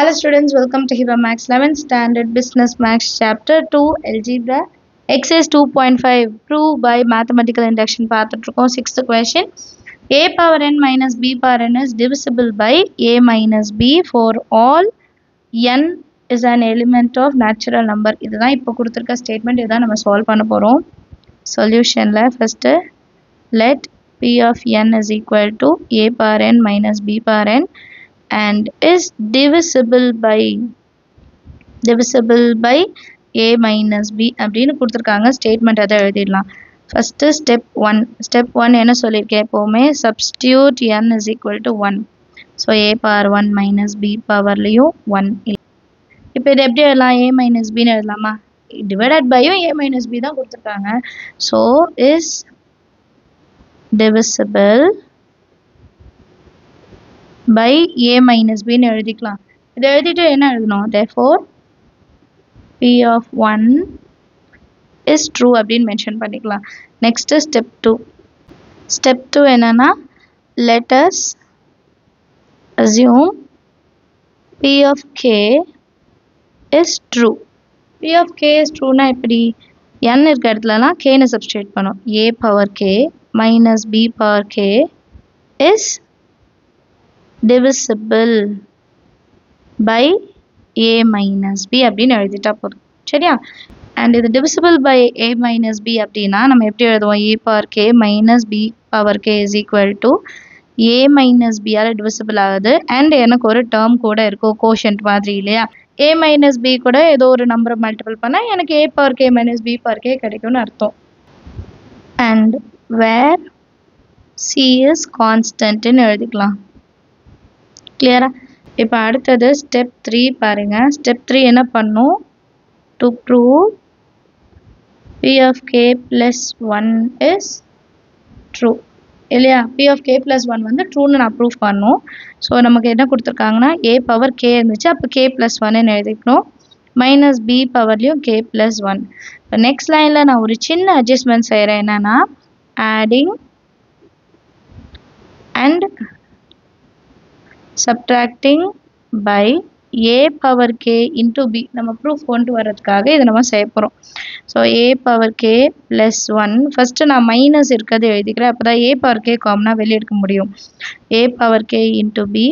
Hello students, welcome to Hiba Max 11th Standard Business Max Chapter 2 Algebra Exercise 2.5 Prove by Mathematical Induction பார்த்துட்ருக்கோம். 6th question a power n minus b power n is divisible by a minus b for all n is an element of natural number. இதுதான் இப்போ கொடுத்திருக்க statement. இதான் நம்ம solve பண்ண போறோம். சொல்யூஷன்ல first let p of n is equal to a power n minus b power n and is divisible by a minus b அப்படின்னு கொடுத்திருக்காங்க. Statement அதை எழுதிடலாம். ஃபர்ஸ்ட் ஸ்டெப் 1 என்ன சொல்லியிருக்கேன், எப்போவுமே substitute n is equal to 1. So a power 1 minus b பவர்லையும் 1. இப்போ இது எப்படி எழுதலாம், a minus bன்னு எழுதலாமா, டிவைடட் பையும் a minus b தான் கொடுத்துருக்காங்க. So is divisible by a minus b ன்னு எழுதிக்கலாம். இதை எழுதிட்டு என்ன எழுதணும், therefore p of 1 is true அப்படின்னு மென்ஷன் பண்ணிக்கலாம். நெக்ஸ்ட் ஸ்டெப் 2 என்னன்னா, let us assume p of k is true. p of k is true னா எப்படி, n இருக்க இடத்துலலாம் k ன்னு சப்ஸ்டிட்யூட் பண்ணும். a power k minus b power k is divisible by a minus b அப்படின்னு எழுதிட்டா போதும். சரியா? அண்ட் இது divisible by a minus b அப்படின்னா நம்ம எப்படி எழுதுவோம், a power k minus b power k is equal to a minus b ஆல divisible ஆகுது. அண்ட் எனக்கு ஒரு டேர்ம் கூட இருக்கும், கோஷன்ட் மாதிரி இல்லையா. a minus b கூட ஏதோ ஒரு நம்பரை மல்டிபிள் பண்ணால் எனக்கு a power k minus b power k கிடைக்கும்னு அர்த்தம். அண்ட் வேர் c is கான்ஸ்டன்ட்னு எழுதிக்கலாம். கிளியரா? இப்போ அடுத்தது ஸ்டெப் 3 பாருங்க. ஸ்டெப் 3 என்ன பண்ணும், to prove p of k plus 1 is true இல்லையா. p of k plus 1 வந்து ட்ரூன்னு நான் ப்ரூவ் பண்ணும். ஸோ நமக்கு என்ன கொடுத்துருக்காங்கன்னா, a பவர் k இருந்துச்சு, அப்போ k plus 1ன்னு எழுதிக்கணும். Minus b பவர்லையும் k plus 1. இப்போ நெக்ஸ்ட் லைனில் நான் ஒரு சின்ன அட்ஜஸ்ட்மெண்ட் செய்கிறேன். என்னன்னா, adding and subtracting by a power k into b நம்ம ப்ரூஃப் கொண்டு வரதுக்காக இதை நம்ம செய்ய போகிறோம். So a power k plus 1 first நான் மைனஸ் இருக்கிறது எழுதிக்கிறேன், அப்போ தான் a power k காமனாக வெளியே எடுக்க முடியும். a power k into b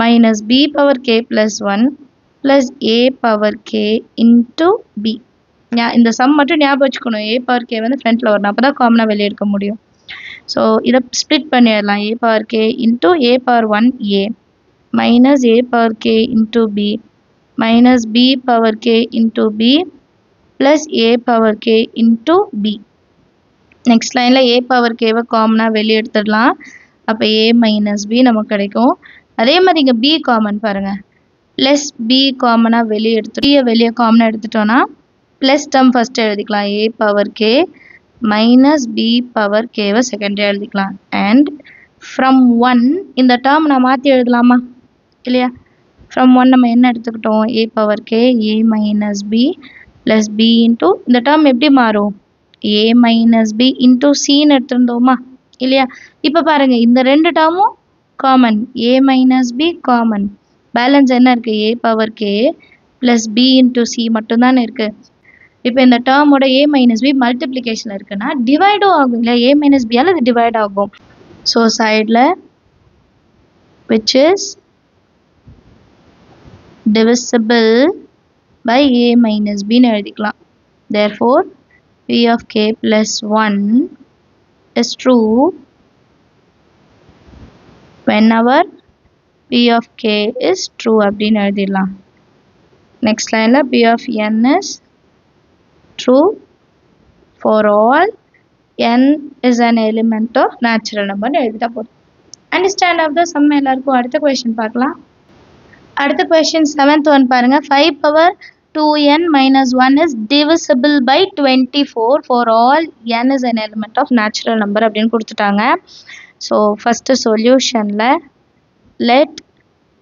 minus b power k plus 1 plus a power k into b. இந்த சம் மட்டும் ஞாபகம் வச்சுக்கணும், a power k வந்து ஃப்ரண்ட்டில் வரணும், அப்போ தான் காமனாக வெளியே எடுக்க முடியும். ஸோ இதை ஸ்ப்ளிட் பண்ணிடலாம். a power k into a power 1 a minus a power k into b minus b power k into b plus a power k into b. Next லைனில் a power kவை காமனாக வெளியே எடுத்துடலாம், அப்போ a minus b நமக்கு கிடைக்கும். அதே மாதிரி இங்கே b காமன் பாருங்கள், ப்ளஸ் b காமனாக வெளியே எடுத்துட்டு வெளியே காமனாக எடுத்துட்டோன்னா ப்ளஸ் டேர்ம் ஃபஸ்ட்டு எழுதிக்கலாம், a power k minus b power kவை செகண்டரி எழுதிக்கலாம். அண்ட் ஃப்ரம் 1 இந்த டேர்ம் நான் மாற்றி எழுதலாமா இல்லையா. ஃப்ரம் 1 நம்ம என்ன எடுத்துக்கிட்டோம், a power k a minus b plus b into இந்த டேர்ம் எப்படி மாறும், a minus b into cன்னு எடுத்துருந்தோமா இல்லையா. இப்போ பாருங்கள், இந்த ரெண்டு டேர்மும் common, a minus b common, balance என்ன இருக்குது, a power k plus b into c மட்டும்தானே இருக்குது. இப்போ இந்த டேர்மோட a minus b மல்டிப்ளிகேஷன் இருக்குன்னா டிவைடும் ஆகும் இல்லை, a minus b ஆல் இது டிவைட் ஆகும். ஸோ சைடில் which is divisible by a minus b ன்னு எழுதிக்கலாம். therefore p of k plus 1 is true whenever p of k is true அப்படின்னு எழுதிடலாம். நெக்ஸ்ட் லைனில் p of n is true for all n is an element of natural number எழுதிட்டா போதும். Understand of the some எல்லாருக்கும். அடுத்த question பார்க்கலாம். அடுத்த question 7th one பாருங்க. 5 power 2n minus 1 is divisible by 24 for all n is an element of natural number அப்படின்னு கொடுத்துட்டாங்க. So first சொல்யூஷனில் let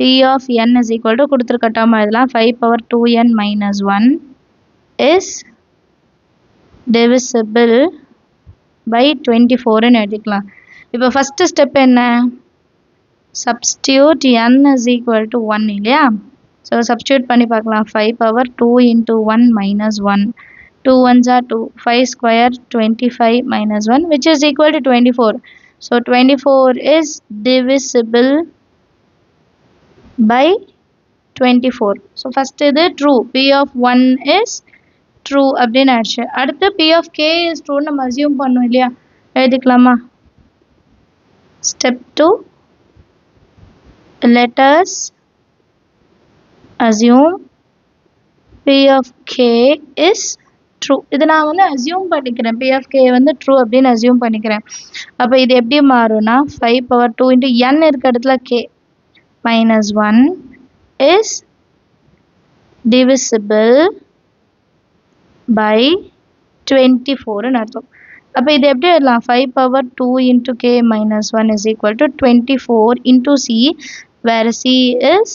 p of n is equal to கொடுத்துருக்க term எழுதலாம். 5 power 2n minus 1 is divisible by 24ன்னு எழுதிக்கலாம். இப்போ first step என்ன, substitute n is equal to 1 இல்லையா. So substitute பண்ணி பார்க்கலாம். 5 power 2 into 1 minus 1. 2 ones are 2. 5 square 25 minus 1 which is equal to 24. So 24 is divisible by 24. So first இது true. P of 1 is true அப்படின்னு ஆயிடுச்சு. அடுத்து P of k is true நம்ம assume பண்ணோம் இல்லையா, எழுதிக்கலாமா? Step 2. Let us assume P of k is true. இது நான் வந்து assume பண்ணிக்கிறேன். P of k வந்து true அப்படின்னு assume பண்ணிக்கிறேன். அப்போ இது எப்படி மாறும்னா 5 power 2 into n இருக்க இடத்துல k minus 1 is divisible by 24 ன்னு அர்த்தம். அப்போ இது எப்படி எழுதலாம்? 5 power 2 into k minus 1 is equal to 24 into c where c is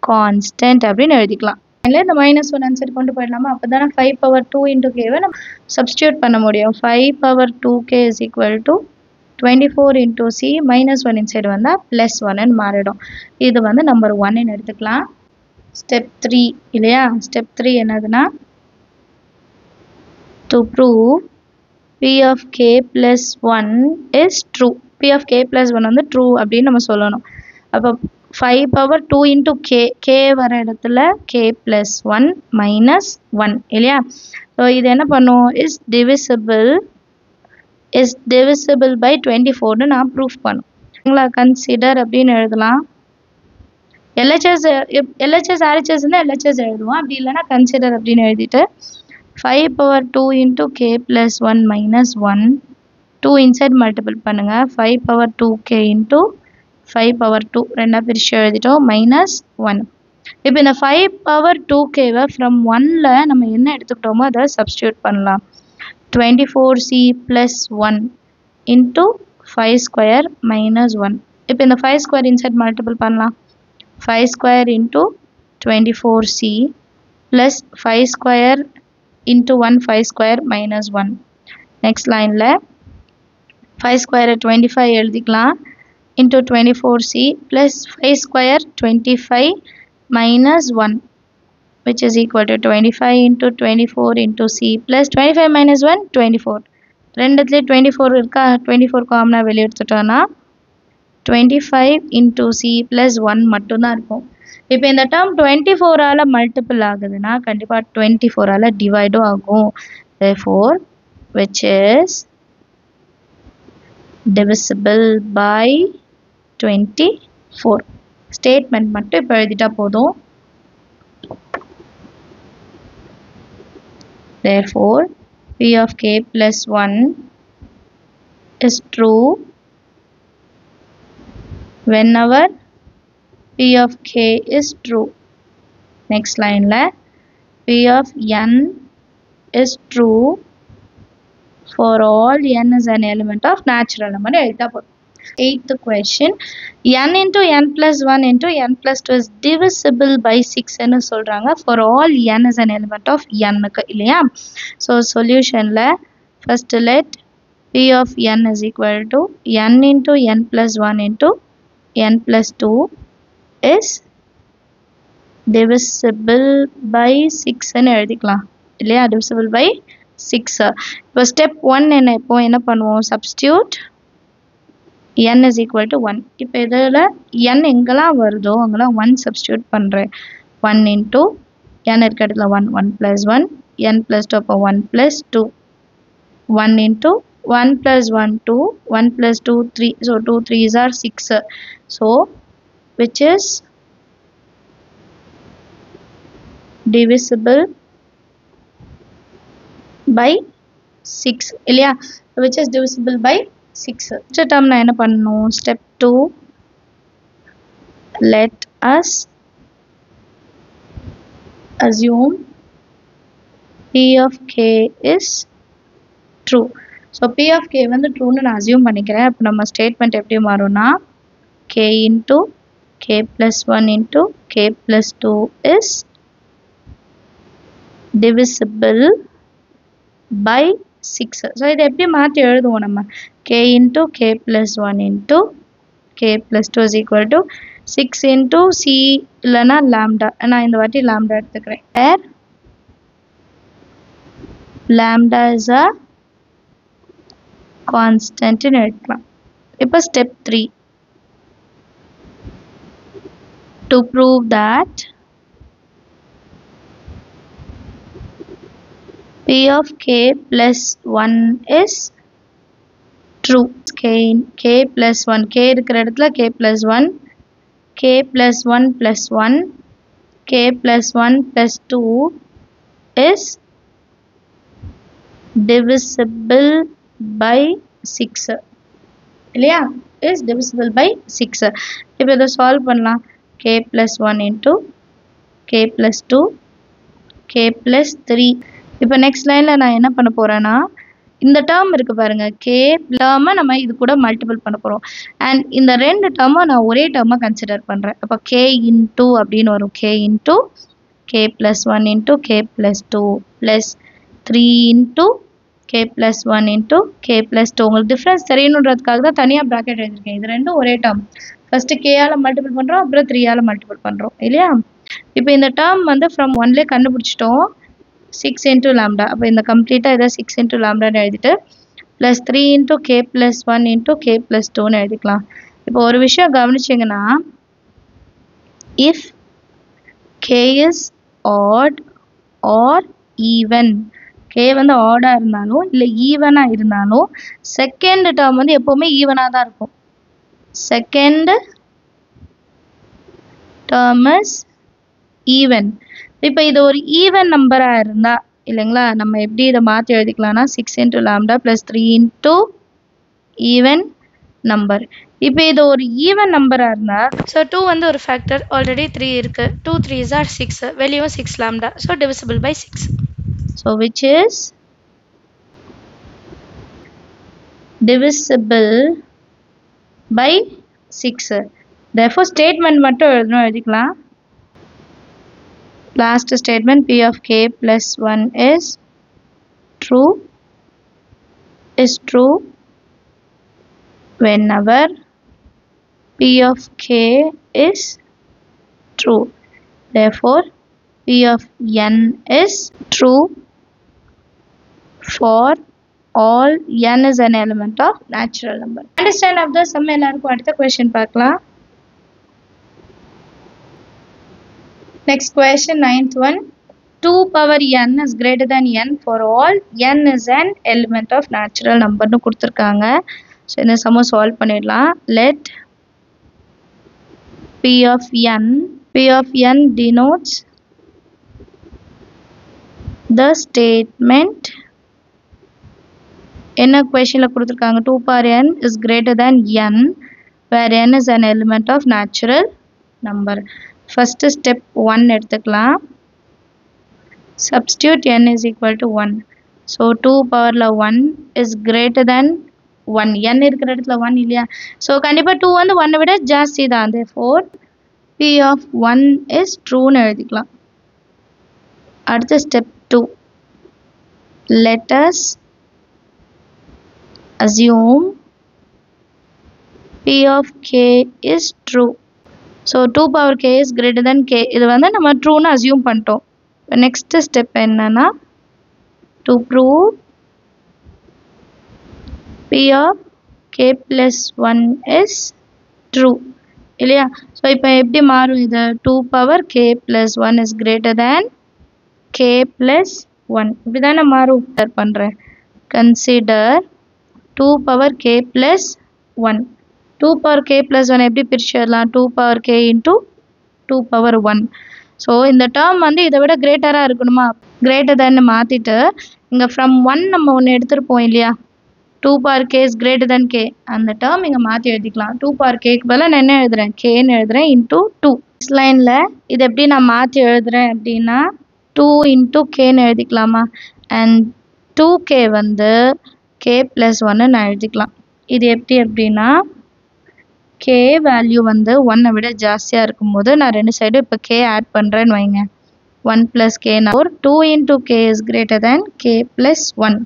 constant அப்படின்னு எழுதிக்கலாம். இல்லை இந்த -1 ஆன்சர் கொண்டு போயிடலாமா? அப்போ தானே 5 power 2 into k நம்ம சப்ஸ்டியூட் பண்ண முடியும். 5 power 2k is equal to 24 into c -1 inside வந்தால் +1 மாறிடும். இது வந்து நம்பர் 1 எடுத்துக்கலாம். ஸ்டெப் 3 இல்லையா? ஸ்டெப் 3 என்னதுன்னா to prove P of k plus 1 is true. P of k plus 1 வந்து true அப்படின்னு நம்ம சொல்லணும். அப்போ 5 power 2 into k வர இடத்துல k plus 1 minus 1 இல்லையா? ஸோ இது என்ன பண்ணும்? is divisible by 24ன்னு நான் ப்ரூஃப் பண்ணும். கன்சிடர் அப்படின்னு எழுதலாம். LHS RHS இருந்தால் LHS எழுதுவோம். அப்படி இல்லைன்னா கன்சிடர் அப்படின்னு எழுதிட்டு 5 power 2 into k plus 1 minus 1 2 inside multiple பண்ணுங்க. 5 power 2k into 5 power 2 ரெண்டா பிரிச்சு எழுதிட்டோம் minus 1. இப்போ இந்த 5 power 2kவை from 1ல நம்ம என்ன எடுத்துக்கிட்டோமோ அதை சப்ஸ்டியூட் பண்ணலாம். 24c plus 1 into 5 square minus 1. இப்போ இந்த 5 square inside multiple பண்ணலாம். 5 square into 24c plus 5 square into 1 5 square minus 1. Next lineல 5 square 25 எழுதிக்கலாம் into 24c plus 5 square 25 minus 1 which is equal to 25 into 24 into c plus 25 minus 1 24. ரெண்டுத்துல 24 இருக்கா? 24 காமனா வெளிய எடுத்துட்டோம்னா 25 into c plus 1 மட்டும்தான் இருக்கும். இப்போ இந்த டேர்ம் 24ஆல மல்டிபிள் ஆகுதுன்னா கண்டிப்பா 24ஆல டிவைடும் ஆகும். therefore which is divisible by 24. Statement மட்டும் இப்போ எழுதிட்டா போதும். therefore P of k plus 1 is true whenever P of k is true. Next line la P of n is true for all n is an element of natural number. Eighth question, n into n plus 1 into n plus 2 is divisible by 6 ன்னு சொல்றாங்க. for all n is an element of n இல்லையா? so solution la first let P of n is equal to n into n plus 1 into n plus 2 is divisible by 6 ன்னு எழுதிக்கலாம் இல்லையா? divisible by 6. இப்போ step 1 என்ன பண்ணுவோம்? substitute n is equal to 1. இப்போ இதில் n எங்கெல்லாம் வருதோ அங்கெல்லாம் 1 substitute பண்ணுறேன். 1 into n இருக்க இடத்துல 1 1 plus 1 n plus 2 அப்போ 1 plus 2 1 into 1 plus 1 2 1 plus 2 3. so 2 3s are 6. so which is divisible by 6 இல்லையா? which is divisible by 6. இந்த term நான் என்ன பண்ணணும்? step 2 let us assume P of k is true. so P of k வந்து true ன்னு நான் assume பண்ணிக்கிறேன். அப்போ நம்ம ஸ்டேட்மெண்ட் எப்படி மாறும்னா k into k plus 1 into k plus 2 is divisible by 6. so இதை எப்படி மாற்றி எழுதுவோம் நம்ம? k into k plus 1 into k plus 2 is equal to 6 into c இல்லைனா lambda. நான் இந்த வாட்டி lambda எடுத்துக்கிறேன். where lambda is a constant ன்னு எடுக்கலாம். இப்போ step 3. To prove that p of k plus 1 is true. k plus 1, k இருக்கிற இடத்துல k plus 1, k plus 1 plus 1, k plus 1 plus 2 is divisible by 6. இல்லையா? is divisible by 6. இப்போ இதை solve பண்ணலாம். k plus 1 into k plus 2, k plus 3. இப்போ next லைனில் நான் என்ன பண்ண போகிறேன்னா, இந்த டேர்ம் இருக்குது பாருங்கள், k டேர்மை நம்ம இது கூட மல்டிபிள் பண்ண போகிறோம். அண்ட் இந்த ரெண்டு டேர்மை நான் ஒரே டேர்மை கன்சிடர் பண்ணுறேன். அப்போ k இன்டூ அப்படின்னு வரும். k into k plus 1 into k plus 2 plus 3 into k plus 1 into k plus 2. உங்களுக்கு டிஃப்ரென்ஸ் தெரியணுன்றதுக்காக தான் தனியாக ப்ராக்கெட் எழுதியிருக்கேன். இது ரெண்டும் ஒரே டேர்ம். ஃபஸ்ட்டு கேயால் மல்டிபிள் பண்ணுறோம், அப்புறம் 3ஆல் மல்டிபிள் பண்ணுறோம் இல்லையா? இப்போ இந்த டேர்ம் வந்து ஃப்ரம் 1லேயே கண்டுபிடிச்சிட்டோம். 6 into lambda. அப்போ இந்த கம்ப்ளீட்டாக இதை 6 into lambdaன்னு எழுதிட்டு plus 3 into k plus 1 into k plus 2ன்னு எழுதிக்கலாம். இப்போ ஒரு விஷயம் கவனிச்சிங்கன்னா, if k is odd or even, k வந்து ஆடாக இருந்தாலும் இல்லை ஈவனாக இருந்தாலும் செகண்ட் டேர்ம் வந்து எப்போவுமே ஈவனாக தான் இருக்கும். Second term is even. இப்போ இது ஒரு ஈவன் நம்பராக இருந்தால் இல்லைங்களா, நம்ம எப்படி இதை மாற்றி எழுதிக்கலாம்னா 6 into lambda plus 3 into even number. இப்போ இது ஒரு ஈவன் நம்பராக இருந்தால், ஸோ 2 வந்து ஒரு ஃபேக்டர், ஆல்ரெடி 3 இருக்குது, 2 3s are 6, வெளியும் 6 lambda, so divisible by 6. So which is divisible by 6. therefore statement மட்டும் எழுதிக்கலாம். Last statement, p of k plus 1 is true whenever p of k is true. Therefore p of n is true for all n is an element of natural number. Understand of the sum. எல்லாருக்கும் அடுத்த question பார்க்கலாம். Next question, 9th one. 2 power n is greater than n for all n is an element of natural number னு கொடுத்துருக்காங்க. So இந்த சம்ம solve பண்ணிடலாம். Let p of n denotes the statement. என்ன questionல கொடுத்துருக்காங்க, 2 power n is greater than n where n is an element of natural number. First step 1 எடுத்துக்கலாம். Substitute n is equal to 1. So 2 powerல 1 is greater than 1. n இருக்கிற இடத்துல 1 இல்லையா? So கண்டிப்பாக 2 வந்து 1 விட ஜாஸ்தி தான். Therefore p of 1 is trueன்னு எழுதிக்கலாம். அடுத்த step 2. Let us assume p of k is true. So 2 power k is greater than k. இது வந்து நம்ம ட்ரூன்னு அசியூம் பண்ணிட்டோம். நெக்ஸ்ட் ஸ்டெப் என்னன்னா, to prove p of k plus 1 is true இல்லையா? So இப்போ எப்படி மாறும் இது? 2 power k plus 1 is greater than k plus 1. இப்படி தானே மாறும். பண்ணுறேன். Consider 2 power k plus 1. 2 power k plus 1 எப்படி பிரிச்சு எழுதலாம்? 2 power k into 2 power 1. So இந்த டேர்ம் வந்து இதை விட கிரேட்டராக இருக்கணுமா? கிரேட்டர் தேன்னு மாற்றிட்டு இங்கே ஃப்ரம் 1 நம்ம ஒன்று எடுத்துருப்போம் இல்லையா? 2 power k is greater than k. அந்த டேர்ம் இங்கே மாற்றி எழுதிக்கலாம். 2 power kக்கு பதிலாக நான் என்ன எழுதுறேன்? kன்னு எழுதுறேன் into 2. நெக்ஸ்ட் லைனில் இது எப்படி நான் மாற்றி எழுதுறேன் அப்படின்னா 2 into kன்னு எழுதிக்கலாமா? அண்ட் 2k வந்து k plus 1 நான் எழுதிக்கலாம். இது எப்படி அப்படின்னா, k வேல்யூ வந்து 1 விட ஜாஸ்தியாக இருக்கும்போது நான் ரெண்டு சைடு இப்போ k ஆட் பண்ணுறேன்னு வைங்க. 1 plus k. 2 into k is greater than k plus 1.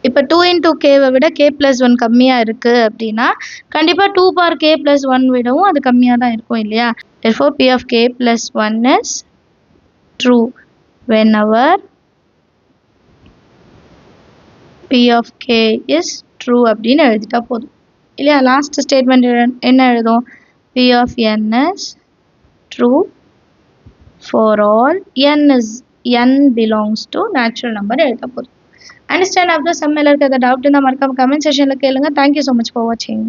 இப்போ 2 into k விட k plus 1 கம்மியாக இருக்குது அப்படின்னா கண்டிப்பாக 2 bar k plus 1 விடவும் அது கம்மியாக தான் இருக்கும் இல்லையா. therefore p of k plus 1 is true whenever p of k is true அப்படின்னு எழுதிட்டா போதும் இல்லையா. லாஸ்ட் ஸ்டேட்மெண்ட் என்ன எழுதும், p of n is true for all n belongs to natural number எழுதிட்டா போதும். அண்டர்ஸ்டாண்ட் ஆஃப் த சம் எல்லாம் இருக்க doubt இருந்தால் மறக்காம கமெண்ட் செக்ஷனில் கேளுங்க. தேங்க்யூ ஸோ மச் ஃபார் வாட்சிங்.